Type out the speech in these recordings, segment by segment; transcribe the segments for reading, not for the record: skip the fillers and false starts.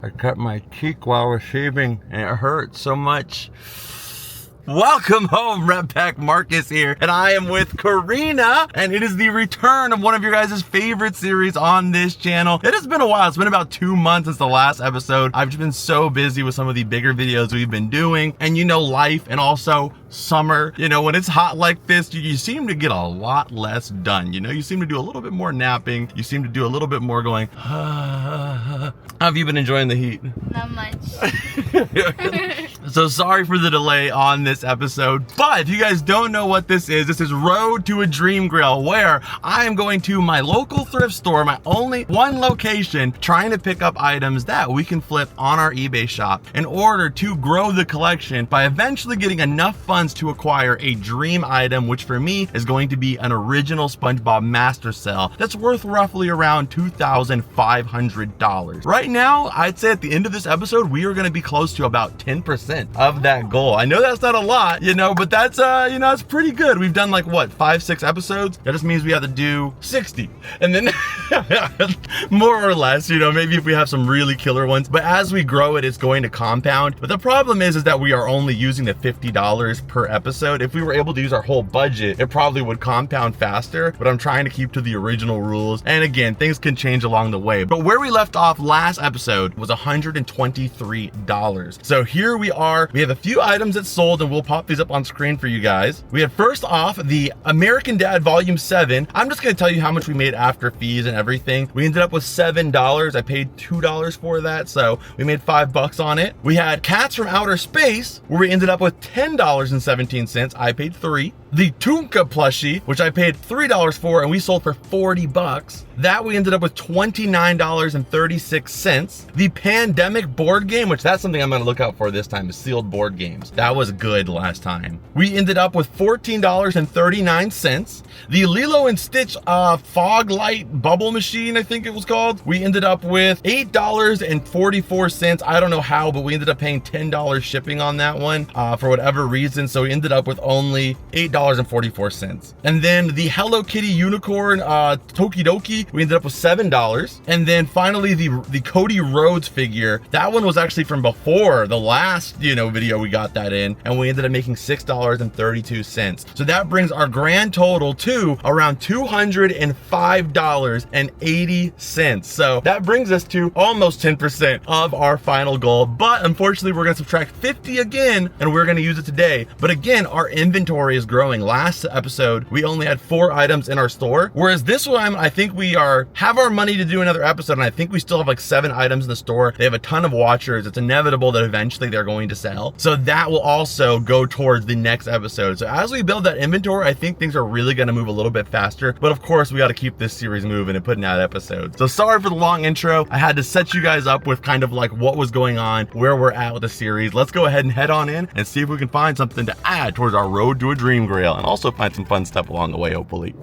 I cut my cheek while I was shaving and it hurt so much. Welcome home, Rep Pack Marcus here, and I am with Karina, and it is the return of one of your guys' favorite series on this channel. It has been a while. It's been about 2 months since the last episode. I've just been so busy with some of the bigger videos we've been doing, and you know, life, and also summer. You know, when it's hot like this, you seem to get a lot less done. You know, you seem to do a little bit more napping. You seem to do a little bit more going, How have you been enjoying the heat? Not much. So sorry for the delay on this episode, but if you guys don't know what this is Road to a Dream Grail, where I am going to my local thrift store, my only one location, trying to pick up items that we can flip on our eBay shop in order to grow the collection by eventually getting enough funds to acquire a dream item, which for me is going to be an original SpongeBob master cell that's worth roughly around $2,500. Right now, I'd say at the end of this episode, we are going to be close to about 10% of that goal. I know that's not a lot, you know, but that's, you know, it's pretty good. We've done like what, 5-6 episodes? That just means we have to do 60. And then more or less, you know, maybe if we have some really killer ones, but as we grow it, it's going to compound. But the problem is that we are only using the $50 per episode. If we were able to use our whole budget, it probably would compound faster, but I'm trying to keep to the original rules. And again, things can change along the way. But where we left off last episode was $123. So here we are. We have a few items that sold, and we'll pop these up on screen for you guys. We had first off the American Dad Volume 7. I'm just gonna tell you how much we made after fees and everything. We ended up with $7. I paid $2 for that, so we made $5 on it. We had Cats from Outer Space, where we ended up with $10.17. I paid $3. The Tunka plushie, which I paid $3 for, and we sold for $40. That we ended up with $29.36. The Pandemic board game, which that's something I'm gonna look out for this time, is sealed board games. That was good last time. We ended up with $14.39. The Lilo and Stitch fog light bubble machine, I think it was called. We ended up with $8.44. I don't know how, but we ended up paying $10 shipping on that one for whatever reason. So we ended up with only $8.44. And then the Hello Kitty unicorn Tokidoki, we ended up with $7. And then finally the Cody Rhodes figure, that one was actually from before the last, you know, video we got that in, and we ended up making $6.32. So that brings our grand total to around $205.80. So that brings us to almost 10% of our final goal. But unfortunately, we're gonna subtract 50 again, and we're gonna use it today. But again, our inventory is growing. Last episode, we only had 4 items in our store, whereas this one, I think we have our money to do another episode, and I think we still have like 7 items in the store. They have a ton of watchers. It's inevitable that eventually they're going to sell. So that will also go towards the next episode. So as we build that inventory, I think things are really gonna move a little bit faster. But of course, we gotta keep this series moving and putting out episodes. So sorry for the long intro. I had to set you guys up with kind of like what was going on, where we're at with the series. Let's go ahead and head on in and see if we can find something to add towards our Road to a Dream Grail, and also find some fun stuff along the way, hopefully.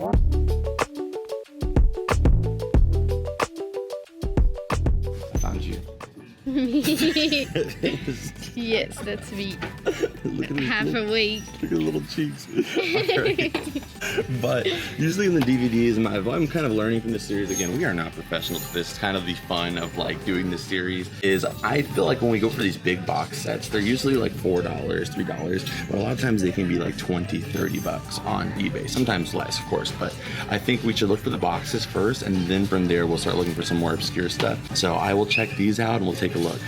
I found you. Yes, that's me. Look at Half a week. Look at the little cheeks. Right. But usually in the DVDs, I'm kind of learning from this series. Again, we are not professionals. This is kind of the fun of like doing this series is I feel like when we go for these big box sets, they're usually like $4, $3, but a lot of times they can be like 20, 30 bucks on eBay. Sometimes less, of course, but I think we should look for the boxes first, and then from there, we'll start looking for some more obscure stuff. So I will check these out and we'll take a look.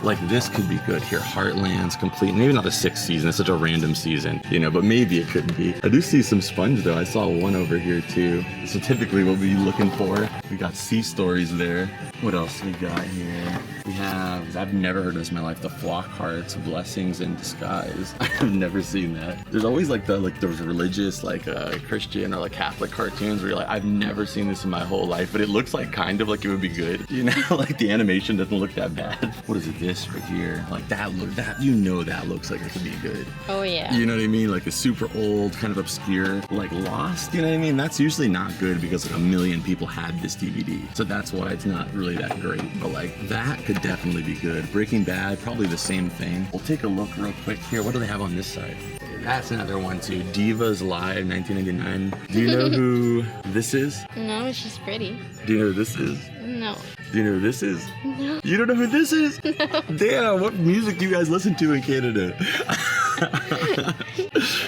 Like this could be good here. Heartlands complete. Maybe not the 6th season. It's such a random season, you know, but maybe it could be. I do see some sponge though. I saw one over here too. So typically what we'll be looking for. We got Sea Stories there. What else we got here? We have, I've never heard of this in my life, the Flock Hearts, Blessings in Disguise. I've never seen that. There's always like those religious, like Christian or like Catholic cartoons where you're like, I've never seen this in my whole life, but it looks like kind of like it would be good. You know, like the animation doesn't look that bad. What is it? This right here, like that you know, that looks like it could be good. Oh yeah. You know what I mean? Like a super old, kind of obscure, like Lost, you know what I mean? That's usually not good because like 1 million people had this DVD. So that's why it's not really that great. But like that could definitely be good. Breaking Bad, probably the same thing. We'll take a look real quick here. What do they have on this side? That's another one too. Divas Live 1999. Do you know who this is? No, she's pretty. Do you know who this is? No. Do you know who this is? No. You don't know who this is? No. Damn, what music do you guys listen to in Canada?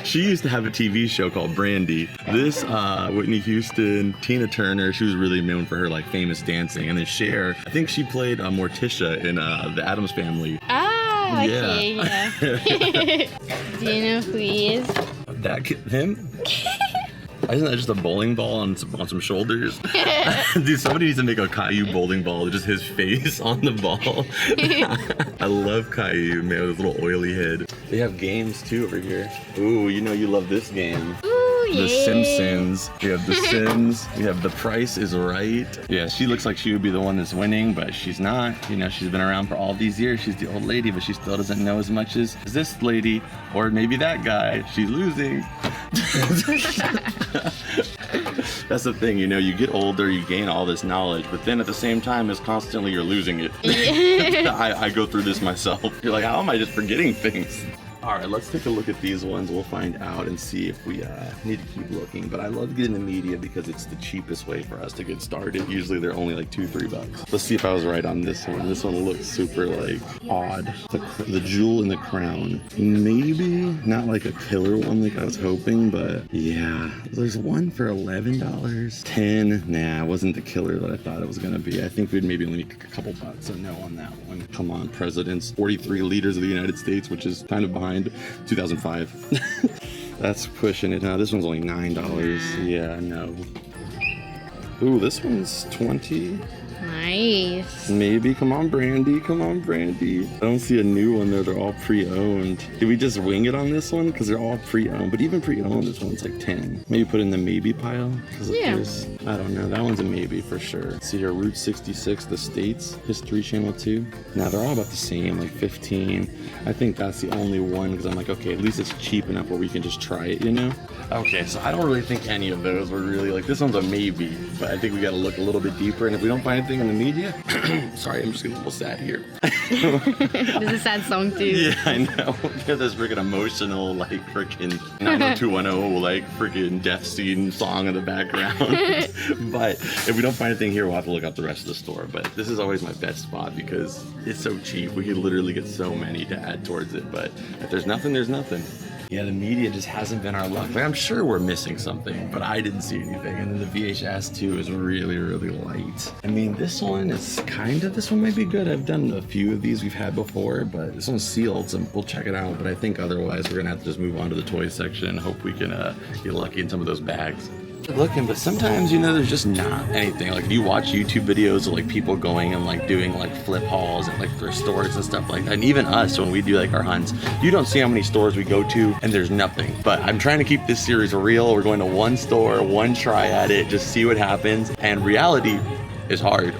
She used to have a TV show called Brandy. This Whitney Houston, Tina Turner, she was really known for her like famous dancing. And then Cher, I think she played Morticia in the Addams Family. Ah, okay, yeah. Do you know who he is? That kid, him? Isn't that just a bowling ball on some shoulders? Dude, somebody needs to make a Caillou bowling ball, just his face on the ball. I love Caillou, man, with his little oily head. They have games too over here. Ooh, you know you love this game. Ooh, yeah. The Simpsons. We have The Sims. We have The Price is Right. Yeah, she looks like she would be the one that's winning, but she's not. You know, she's been around for all these years. She's the old lady, but she still doesn't know as much as this lady, or maybe that guy. She's losing. That's the thing, you know, you get older, you gain all this knowledge, but then at the same time, it's constantly you're losing it. Yeah. I go through this myself. You're like, how am I just forgetting things? All right, let's take a look at these ones. We'll find out and see if we need to keep looking. But I love getting the media because it's the cheapest way for us to get started. Usually they're only like $2-3. Let's see if I was right on this one. This one looks super like odd. The jewel in the crown. Maybe not like a killer one like I was hoping, but yeah. There's one for $11. $10. Nah, it wasn't the killer that I thought it was gonna be. I think we'd maybe only make a couple bucks. So no on that one. Come on, presidents. 43 leaders of the United States, which is kind of behind 2005. That's pushing it. Now this one's only $9. Yeah, no. Ooh, this one's 20. Nice. Maybe. Come on, Brandy. Come on, Brandy. I don't see a new one there. They're all pre-owned. Did we just wing it on this one? Because they're all pre-owned. But even pre-owned, this one's like 10. Maybe put in the maybe pile. Yeah. I don't know. That one's a maybe for sure. See here, Route 66, the States, History Channel 2. Now they're all about the same, like 15. I think that's the only one because I'm like, okay, at least it's cheap enough where we can just try it, you know? Okay, so I don't really think any of those were really like, this one's a maybe, but I think we gotta look a little bit deeper. And if we don't find anything in the media, sorry, I'm just getting a little sad here. This is a sad song too. Yeah, I know. There's this freaking emotional, like freaking 90210, like freaking death scene song in the background. But if we don't find anything here, we'll have to look out the rest of the store. But this is always my best spot because it's so cheap. We could literally get so many to add towards it. But if there's nothing, there's nothing. Yeah, the media just hasn't been our luck. Like, I'm sure we're missing something, but I didn't see anything. And then the VHS too is really, really light. I mean, this one is this one might be good. I've done a few of these we've had before, but this one's sealed, so we'll check it out. But I think otherwise we're gonna have to just move on to the toy section and hope we can get lucky in some of those bags. Looking, but sometimes, you know, there's just not anything. Like, you watch YouTube videos of like people going and like doing like flip hauls at like thrift stores and stuff like that. And even us, when we do like our hunts, you don't see how many stores we go to and there's nothing. But I'm trying to keep this series real. We're going to one store, one try at it, just see what happens. And reality is hard.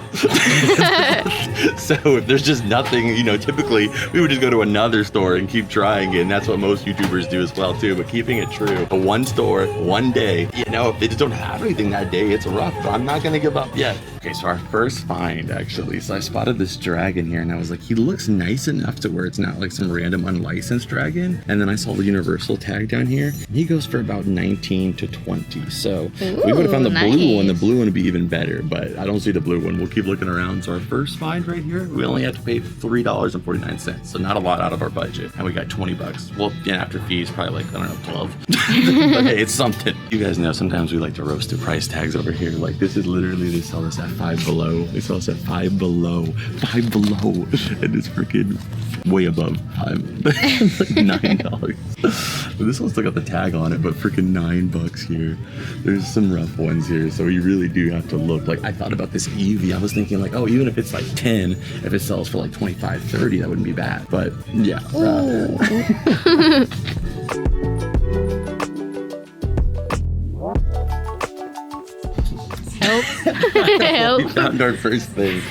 So if there's just nothing, you know, typically we would just go to another store and keep trying it, and that's what most YouTubers do as well too. But keeping it true, a one store, one day, you know, if they just don't have anything that day, it's rough, but I'm not gonna give up yet. Okay, so our first find actually, so I spotted this dragon here and I was like, he looks nice enough to where it's not like some random unlicensed dragon. And then I saw the Universal tag down here and he goes for about 19 to 20. So we would have found the blue one. The blue one would be even better, but I don't see the blue one. We'll keep looking around. So our first find right here, we only had to pay $3.49. So not a lot out of our budget. And we got 20 bucks. Well, yeah, after fees, probably like, I don't know, 12. But hey, it's something. You guys know sometimes we like to roast the price tags over here. Like, this is literally, they sell this at $5 below. They sell us at $5 below. $5 below. And it's freaking way above $5. Like $9. But this one's still got the tag on it, but freaking $9 here. There's some rough ones here, so you really do have to look. Like, I thought about this Eevee. I was thinking like, oh, even if it's like 10, if it sells for like 25, 30, that wouldn't be bad. But yeah. Help. We found our first thing.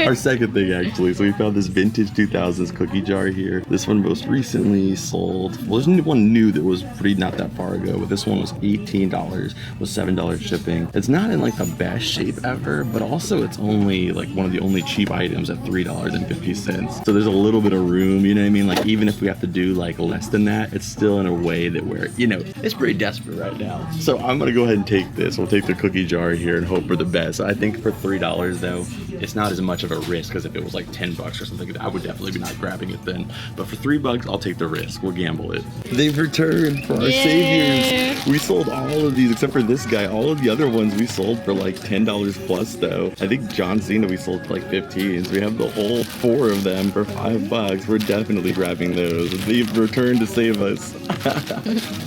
Our second thing, actually. So we found this vintage 2000s cookie jar here. This one most recently sold. Well, there's one new that was pretty not that far ago, but this one was $18 with $7 shipping. It's not in like the best shape ever, but also it's only like one of the only cheap items at $3.50. So there's a little bit of room, you know what I mean? Like even if we have to do like less than that, it's still in a way that we're, you know, it's pretty desperate right now. So I'm gonna go ahead and take this. We'll take the cookie jar here and hope for the best. I think for $3 though, it's not as much of a risk as if it was like 10 bucks or something. I would definitely be not grabbing it then. But for $3, I'll take the risk. We'll gamble it. They've returned for our saviors. We sold all of these except for this guy. All of the other ones we sold for like $10 plus though. I think John Cena we sold for like 15. So we have the whole 4 of them for $5. We're definitely grabbing those. They've returned to save us.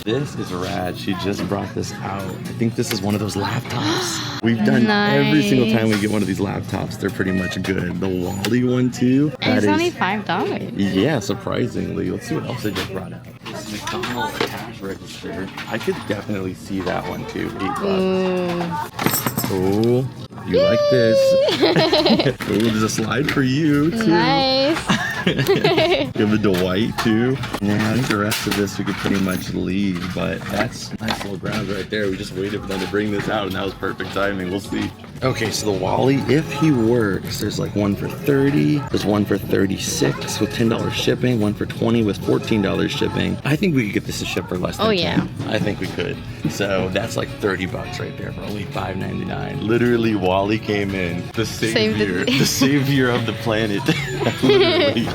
This is rad. She just brought this out. I think this is one of those laptops. We've done every single time we get one of these laptops. They're pretty much good. The Wally one too. And it's only $5. Yeah, surprisingly. Let's see what else they just brought out. This McDonald's cash register. I could definitely see that one too. $8. Oh, you like this? Oh, there's a slide for you too. Nice. Give it to White too. Yeah, I think the rest of this we could pretty much leave, but that's nice little grabs right there. We just waited for them to bring this out and that was perfect timing. We'll see. Okay, so the Wally, if he works, there's like one for 30, there's one for 36 with $10 shipping, one for 20 with $14 shipping. I think we could get this to ship for less than 10. Yeah. I think we could. So that's like $30 right there for only $5.99. Literally, Wally came in, the savior, the savior of the planet. Literally.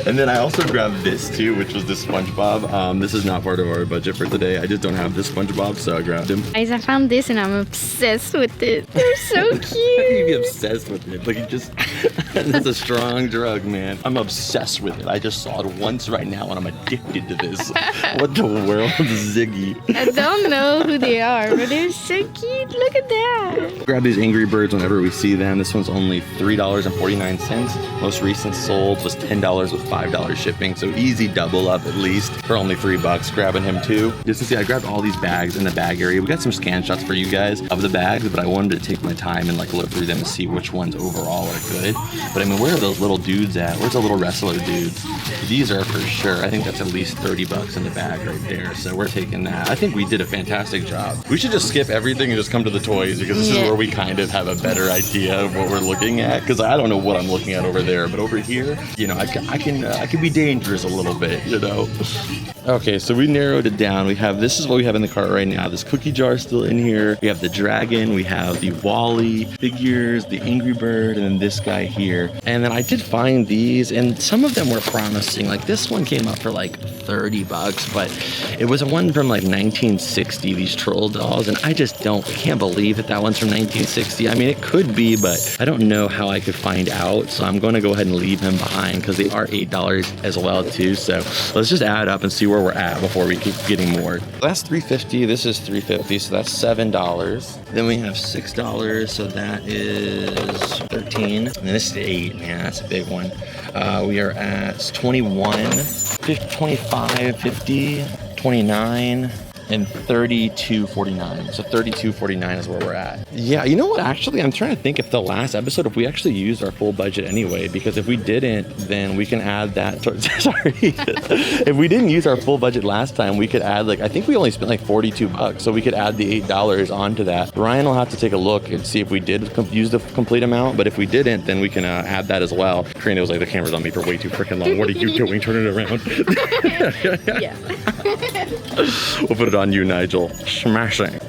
And then I also grabbed this too, which was the SpongeBob. This is not part of our budget for today. I just don't have this SpongeBob, so I grabbed him. Guys, I found this and I'm obsessed with it. They're so How can you cute. be obsessed with it? Like, you just, that's a strong drug, man. I'm obsessed with it. I just saw it once right now and I'm addicted to this. What the world, Ziggy? I don't know who they are, but they're so cute. Look at that. Grab these Angry Birds whenever we see them. This one's only $3.49. Most recent sold was $10 with $5 shipping. So easy double up at least for only $3. Grabbing him too. Just to see, I grabbed all these bags in the bag area. We got some scan shots for you guys of the bags, but I wanted to take my time and like look through them and see which ones overall are good. But I mean, where are those little dudes at? Where's the little wrestler dudes? These are for sure. I think that's at least $30 in the bag right there. So we're taking that. I think we did a fantastic job. We should just skip everything and just come to the toys because this is where we kind of have a better idea of what we're looking at. Because I don't know what I'm looking at over there, but over here, you know, I can be dangerous a little bit, you know. Okay, so we narrowed it down. We have, this is what we have in the cart right now. This cookie jar still in here. We have the dragon, we have the Wally figures, the Angry Bird, and then this guy here. And then I did find these, and some of them were promising. Like this one came up for like $30, but it was a one from like 1960, these troll dolls, and I just can't believe that one's from 1960. I mean, it could be, but I don't know how I could find out, so I'm going to go ahead and leave him behind because they are $8 as well too. So let's just add up and see where we're at before we keep getting more. That's $3.50. This is $3.50, so that's $7. Then we have $6, so that is $13. And this is $8. Man, that's a big one. We are at 21, 25, 50, 29. And $32.49. So $32.49 is where we're at. Yeah, you know what? Actually, I'm trying to think if the last episode, if we actually used our full budget anyway, because if we didn't, then we can add that. Sorry. If we didn't use our full budget last time, we could add like, I think we only spent like $42. So we could add the $8 onto that. Ryan will have to take a look and see if we did use the complete amount. But if we didn't, then we can add that as well. Karina was like, the camera's on me for way too freaking long. What are you doing? Turn it around. Yeah. We'll put it on you, Nigel. Smashing.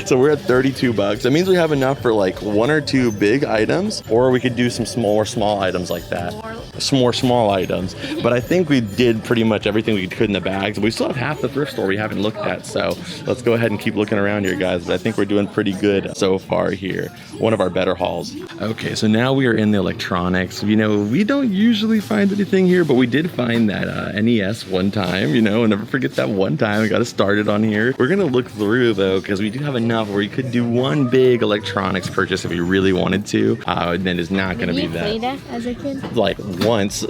So we're at $32. That means we have enough for like 1 or 2 big items, or we could do some small items like that. Some more small items. But I think we did pretty much everything we could in the bags. We still have half the thrift store we haven't looked at, so let's go ahead and keep looking around here, guys. But I think we're doing pretty good so far here. One of our better hauls. Okay, so now we are in the electronics. You know, we don't usually find anything here, but we did find that NES one time, you know, never forget that one time we got it started on here. We're gonna look through though, because we do have enough where we could do one big electronics purchase if we really wanted to. And then it's not gonna be that. Did you play that as a kid? Like once.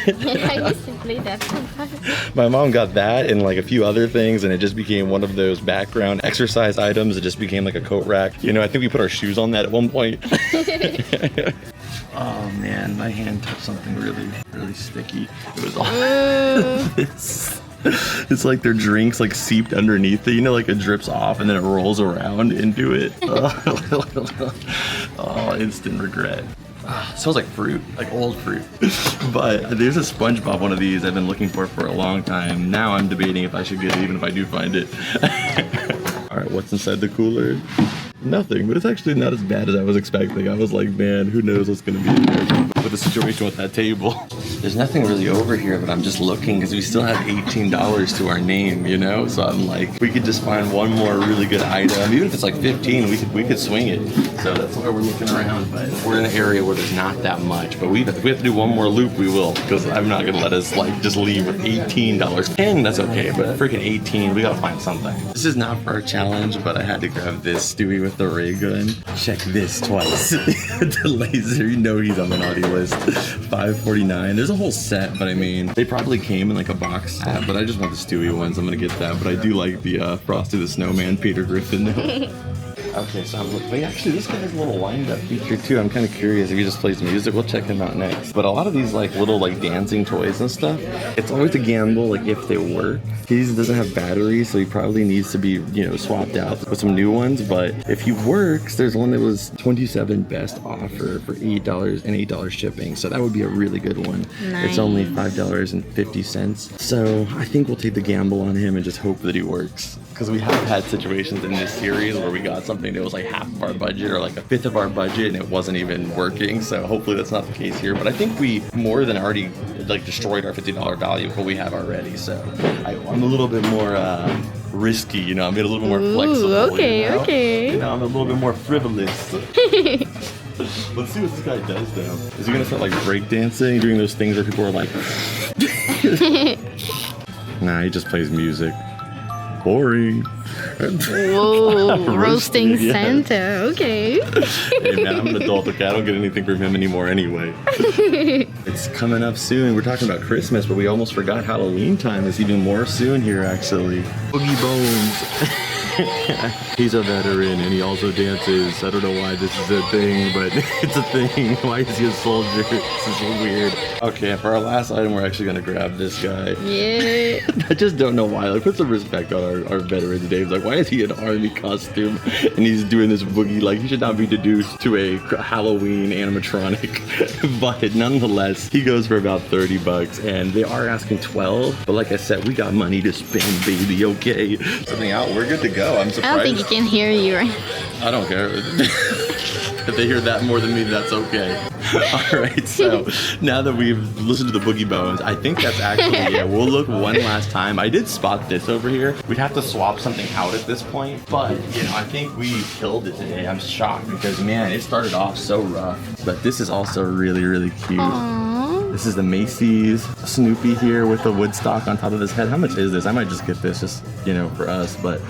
I used to play that sometimes. My mom got that and like a few other things, and it just became one of those background exercise items. It just became like a coat rack. You know, I think we put our shoes on that at one point. Oh man, my hand touched something really, really sticky. It was all this. It's like their drinks like seeped underneath it, you know, like it drips off and then it rolls around into it. Oh, instant regret. It smells like fruit, like old fruit. But there's a SpongeBob one of these I've been looking for a long time. Now I'm debating if I should get it, even if I do find it. All right, what's inside the cooler? Nothing, but it's actually not as bad as I was expecting. I was like, man, who knows what's gonna be in there with the situation with that table. There's nothing really over here, but I'm just looking because we still have $18 to our name, you know? So I'm like, we could just find one more really good item. Even if it's like 15, we could swing it. So that's why we're looking around, but we're in an area where there's not that much. But if we have to do one more loop, we will, because I'm not gonna let us like just leave with $18. 10, that's okay, but freaking 18, we gotta find something. This is not for our challenge, but I had to grab this Stewie with the ray gun. Check this twice. The laser, you know he's on the naughty list. $5.49. There's a whole set, but I mean, they probably came in like a box set, but I just want the Stewie ones. I'm gonna get that, but I do like the Frosty the Snowman Peter Griffin. Okay, so I'm looking. Wait, actually, this guy has a little wind-up feature too. I'm kind of curious if he just plays music. We'll check him out next. But a lot of these like little like dancing toys and stuff, it's always a gamble. Like if they work, he doesn't have batteries, so he probably needs to be, you know, swapped out with some new ones. But if he works, there's one that was 27 best offer for $8 and $8 shipping. So that would be a really good one. Nice. It's only $5.50. So I think we'll take the gamble on him and just hope that he works. Because we have had situations in this series where we got something that was like half of our budget or like a fifth of our budget and it wasn't even working. So hopefully that's not the case here. But I think we more than already like destroyed our $50 value of what we have already. So I'm a little bit more risky, you know. I'm a little bit more flexible. Okay, you know? okay. You know, I'm a little bit more frivolous. Let's see what this guy does though. Is he gonna start like breakdancing, doing those things where people are like Nah, he just plays music. Boring. Whoa, roasting Santa. Okay. Hey man, I'm an adult, okay? I don't get anything from him anymore anyway. It's coming up soon. We're talking about Christmas, but we almost forgot Halloween time is even more soon here, actually. Boogie Bones. He's a veteran and he also dances. I don't know why this is a thing, but it's a thing. Why is he a soldier? This is so weird. Okay, for our last item, we're actually gonna grab this guy. Yeah. I just don't know why. Like, put some respect on our veterans, Dave. Like, why is he in army costume and he's doing this boogie? Like, he should not be deduced to a Halloween animatronic. But nonetheless, he goes for about 30 bucks and they are asking 12. But like I said, we got money to spend, baby, okay? Something out, we're good to go. I'm surprised. I don't think he can hear you right. I don't care. If they hear that more than me, that's okay. All right, so now that we've listened to the Boogie Bones, I think that's actually, yeah, we'll look one last time. I did spot this over here. We'd have to swap something out at this point, but, you know, I think we killed it today. I'm shocked because, man, it started off so rough. But this is also really, really cute. Aww. This is the Macy's Snoopy here with the Woodstock on top of his head. How much is this? I might just get this just, you know, for us, but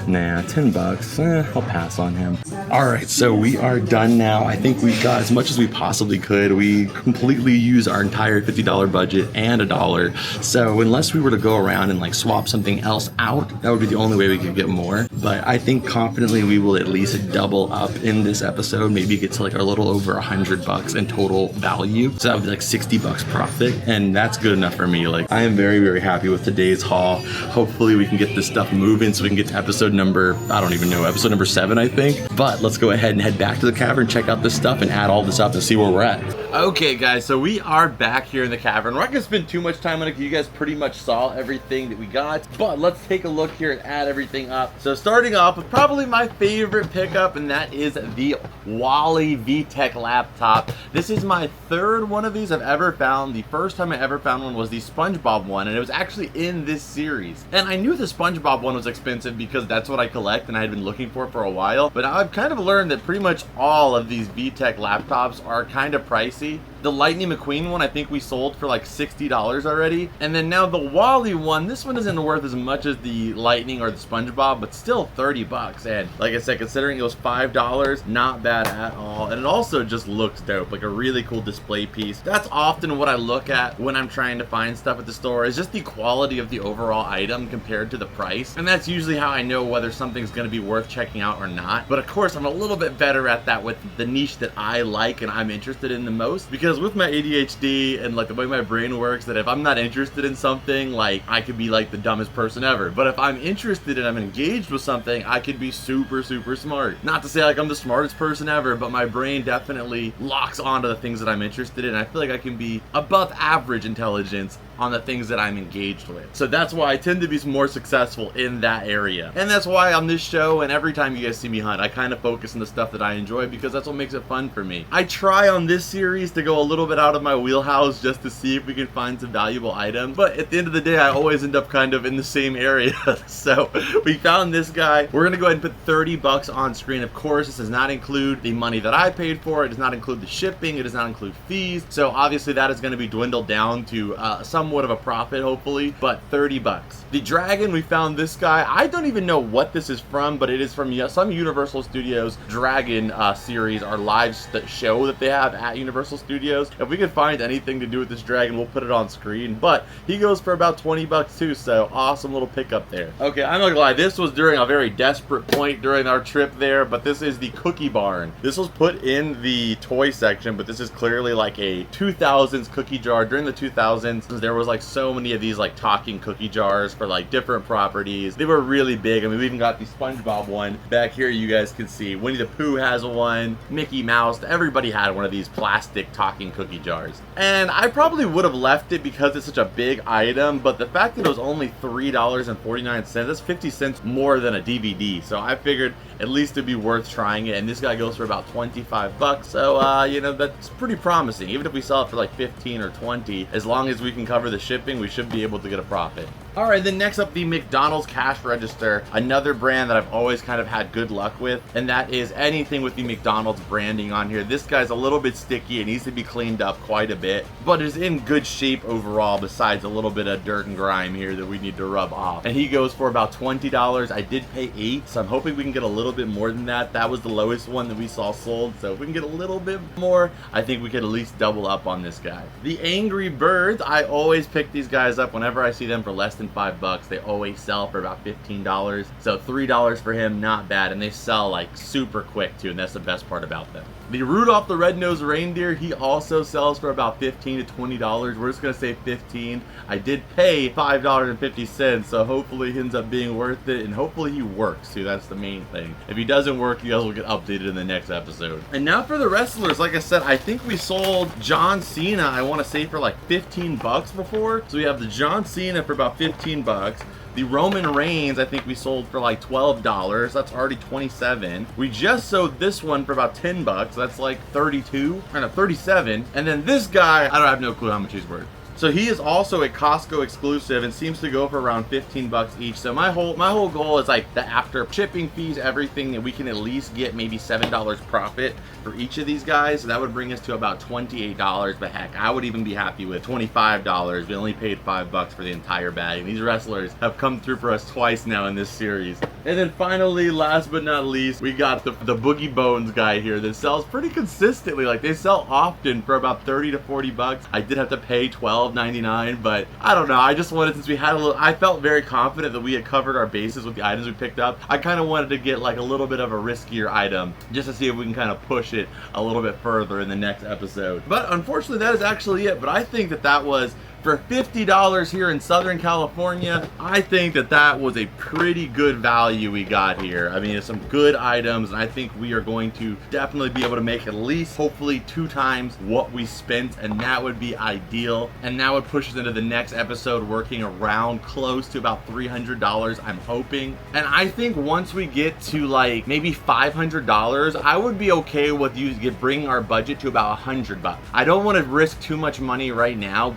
nah, 10 bucks. I'll pass on him. All right, so we are done now. I think we got as much as we possibly could. We completely used our entire $50 budget and $1. So unless we were to go around and like swap something else out, that would be the only way we could get more. But I think confidently we will at least double up in this episode. Maybe get to like a little over 100 bucks in total value. So that would be like 60 bucks profit. And that's good enough for me. Like, I am very, very happy with today's haul. Hopefully we can get this stuff moving so we can get to episode number, I don't even know, episode number 7, I think. But let's go ahead and head back to the cavern, check out this stuff, and add all this up and see where we're at. Okay, guys, so we are back here in the cavern. We're not gonna spend too much time on it. You guys pretty much saw everything that we got, but let's take a look here and add everything up. So starting off with probably my favorite pickup, and that is the Wally VTech laptop. This is my 3rd one of these I've ever found. The first time I ever found one was the SpongeBob one, and it was actually in this series. And I knew the SpongeBob one was expensive because that's what I collect and I had been looking for a while, but I've kind of learned that pretty much all of these VTech laptops are kind of pricey. The Lightning McQueen one, I think we sold for like $60 already. And then now the Wally one, this one isn't worth as much as the Lightning or the SpongeBob, but still 30 bucks. And like I said, considering it was $5, not bad at all. And it also just looks dope, like a really cool display piece. That's often what I look at when I'm trying to find stuff at the store, is just the quality of the overall item compared to the price. And that's usually how I know whether something's going to be worth checking out or not. But of course, I'm a little bit better at that with the niche that I like and I'm interested in the most, because with my ADHD and like the way my brain works, that if I'm not interested in something, like I could be like the dumbest person ever. But if I'm interested and I'm engaged with something, I could be super smart. Not to say like I'm the smartest person ever, but my brain definitely locks onto the things that I'm interested in. I feel like I can be above average intelligence on the things that I'm engaged with. So that's why I tend to be more successful in that area. And that's why on this show and every time you guys see me hunt, I kind of focus on the stuff that I enjoy, because that's what makes it fun for me. I try on this series to go a little bit out of my wheelhouse just to see if we can find some valuable items, but at the end of the day, I always end up kind of in the same area. So we found this guy. We're gonna go ahead and put 30 bucks on screen. Of course, this does not include the money that I paid for. It does not include the shipping. It does not include fees. So obviously that is gonna be dwindled down to somewhat of a profit, hopefully, but 30 bucks. The dragon, we found this guy. I don't even know what this is from, but it is from some Universal Studios Dragon series, our live show that they have at Universal Studios. If we could find anything to do with this dragon, we'll put it on screen, but he goes for about 20 bucks too, so awesome little pickup there. Okay, I'm not gonna lie, this was during a very desperate point during our trip there, but this is the cookie barn. This was put in the toy section, but this is clearly like a 2000s cookie jar. During the 2000s, there was like so many of these like talking cookie jars for like different properties. They were really big. I mean, we even got the SpongeBob one back here. You guys can see Winnie the Pooh has one, Mickey Mouse, everybody had one of these plastic talking cookie jars. And I probably would have left it because it's such a big item, but the fact that it was only $3.49, that's 50 cents more than a DVD. So I figured at least it'd be worth trying it. And this guy goes for about 25 bucks. So, you know, that's pretty promising. Even if we sell it for like 15 or 20, as long as we can cover the shipping, we should be able to get a profit. All right, then next up, the McDonald's cash register, another brand that I've always kind of had good luck with, and that is anything with the McDonald's branding on here. This guy's a little bit sticky. It needs to be cleaned up quite a bit, but is in good shape overall, besides a little bit of dirt and grime here that we need to rub off. And he goes for about $20. I did pay $8, so I'm hoping we can get a little bit more than that. That was the lowest one that we saw sold, so if we can get a little bit more, I think we could at least double up on this guy. The Angry Birds, I always pick these guys up whenever I see them for less than $5. They always sell for about $15, so $3 for him, not bad. And they sell like super quick too, and that's the best part about them. The Rudolph the Red-Nosed Reindeer, he also sells for about $15 to $20. We're just gonna say 15. I did pay $5.50, so hopefully he ends up being worth it, and hopefully he works too. That's the main thing. If he doesn't work, you guys will get updated in the next episode. And now for the wrestlers, like I said, I think we sold John Cena, I want to say for like 15 bucks before. So we have the John Cena for about 15 bucks. The Roman Reigns, I think we sold for like $12. That's already 27. We just sold this one for about 10 bucks. That's like 32, or no, 37. And then this guy, I don't have no clue how much he's worth. So he is also a Costco exclusive and seems to go for around 15 bucks each. So my whole goal is like that after shipping fees, everything, that we can at least get maybe $7 profit for each of these guys. So that would bring us to about $28. But heck, I would even be happy with $25. We only paid $5 for the entire bag. And these wrestlers have come through for us twice now in this series. And then finally, last but not least, we got the Boogie Bones guy here that sells pretty consistently. Like they sell often for about 30 to 40 bucks. I did have to pay $12.99, but I don't know. I just wanted, since we had a little, I felt very confident that we had covered our bases with the items we picked up. I kind of wanted to get like a little bit of a riskier item just to see if we can kind of push it a little bit further in the next episode. But unfortunately, that is actually it. But I think that was for $50 here in Southern California. I think that was a pretty good value we got here. I mean, it's some good items, and I think we are going to definitely be able to make at least, hopefully, 2 times what we spent, and that would be ideal. And that would push us into the next episode working around close to about $300, I'm hoping. And I think once we get to like maybe $500, I would be okay with bringing our budget to about $100. I don't want to risk too much money right now,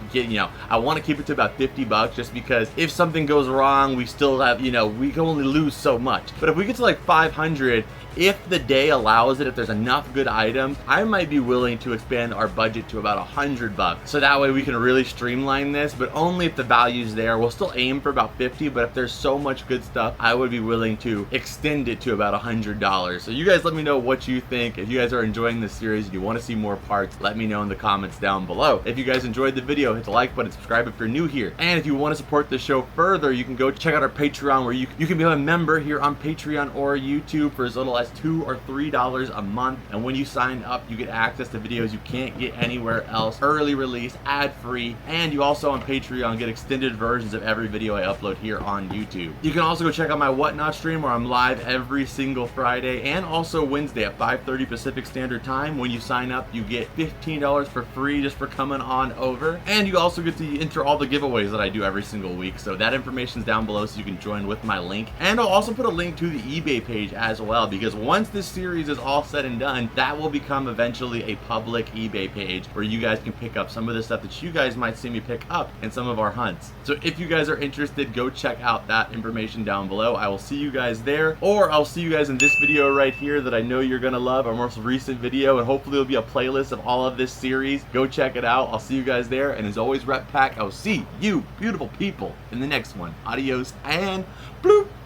I want to keep it to about 50 bucks just because if something goes wrong, we still have, you know, we can only lose so much. But if we get to like 500, if the day allows it, if there's enough good items, I might be willing to expand our budget to about 100 bucks. So that way we can really streamline this, but only if the value's there. We'll still aim for about 50, but if there's so much good stuff, I would be willing to extend it to about $100. So you guys let me know what you think. If you guys are enjoying this series and you want to see more parts, let me know in the comments down below. If you guys enjoyed the video, hit the like button, subscribe if you're new here. And if you want to support the show further, you can go check out our Patreon, where you can become a member here on Patreon or YouTube for as little as $2 or $3 a month. And when you sign up, you get access to videos you can't get anywhere else, early release, ad-free, and you also on Patreon get extended versions of every video I upload here on YouTube. You can also go check out my Whatnot stream, where I'm live every single Friday and also Wednesday at 5:30 Pacific Standard Time. When you sign up, you get $15 for free just for coming on over, and you also get to enter all the giveaways that I do every single week. So that information's down below, so you can join with my link. And I'll also put a link to the eBay page as well, because once this series is all said and done, that will become eventually a public eBay page where you guys can pick up some of the stuff that you guys might see me pick up in some of our hunts. So if you guys are interested, go check out that information down below. I will see you guys there, or I'll see you guys in this video right here that I know you're gonna love, our most recent video, and hopefully it'll be a playlist of all of this series. Go check it out. I'll see you guys there, and as always, Rep Pack, I'll see you beautiful people in the next one. Adios and bloop.